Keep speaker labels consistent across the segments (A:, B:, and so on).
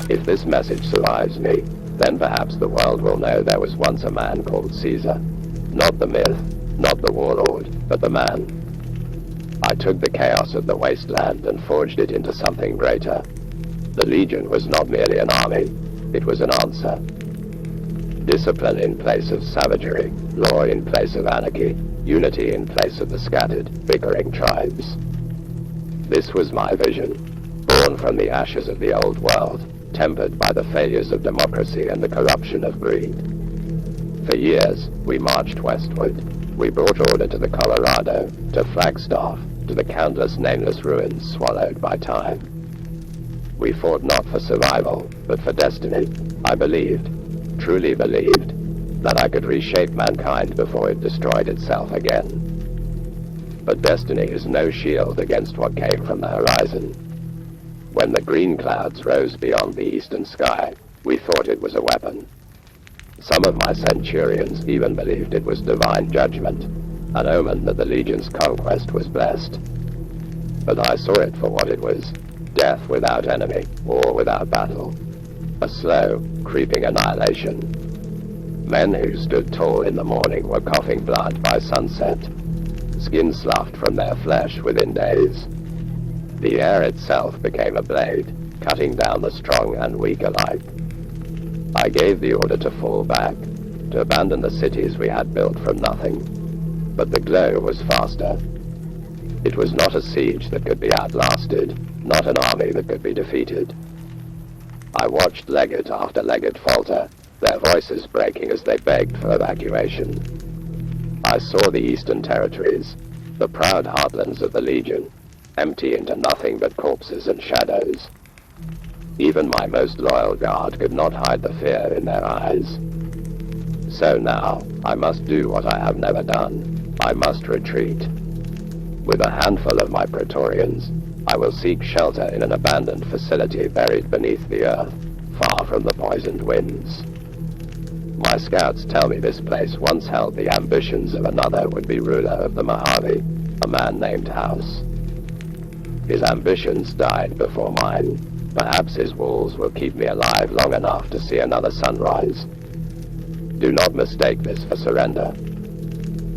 A: If this message survives me, then perhaps the world will know there was once a man called Caesar. Not the myth, not the warlord, but the man. I took the chaos of the wasteland and forged it into something greater. The Legion was not merely an army, it was an answer. Discipline in place of savagery, law in place of anarchy, unity in place of the scattered, bickering tribes. This was my vision, born from the ashes of the old world, tempered by the failures of democracy and the corruption of greed. For years, we marched westward. We brought order to the Colorado, to Flagstaff, to the countless nameless ruins swallowed by time. We fought not for survival, but for destiny. I believed, truly believed, that I could reshape mankind before it destroyed itself again. But destiny is no shield against what came from the horizon. When the green clouds rose beyond the eastern sky, we thought it was a weapon. Some of my centurions even believed it was divine judgment, an omen that the Legion's conquest was blessed. But I saw it for what it was, death without enemy, war without battle. A slow, creeping annihilation. Men who stood tall in the morning were coughing blood by sunset, skin sloughed from their flesh within days. The air itself became a blade, cutting down the strong and weak alike. I gave the order to fall back, to abandon the cities we had built from nothing. But the glow was faster. It was not a siege that could be outlasted, not an army that could be defeated. I watched legate after legate falter, their voices breaking as they begged for evacuation. I saw the eastern territories, the proud heartlands of the Legion, empty into nothing but corpses and shadows. Even my most loyal guard could not hide the fear in their eyes. So now, I must do what I have never done. I must retreat. With a handful of my Praetorians, I will seek shelter in an abandoned facility buried beneath the earth, far from the poisoned winds. My scouts tell me this place once held the ambitions of another would-be ruler of the Mojave, a man named House. His ambitions died before mine. Perhaps his walls will keep me alive long enough to see another sunrise. Do not mistake this for surrender.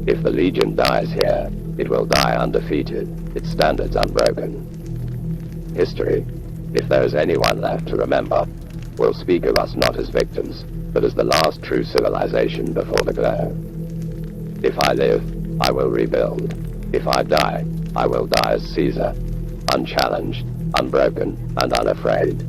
A: If the Legion dies here, it will die undefeated, its standards unbroken. History, if there is anyone left to remember, will speak of us not as victims, but as the last true civilization before the glow. If I live, I will rebuild. If I die, I will die as Caesar, unchallenged, unbroken, and unafraid.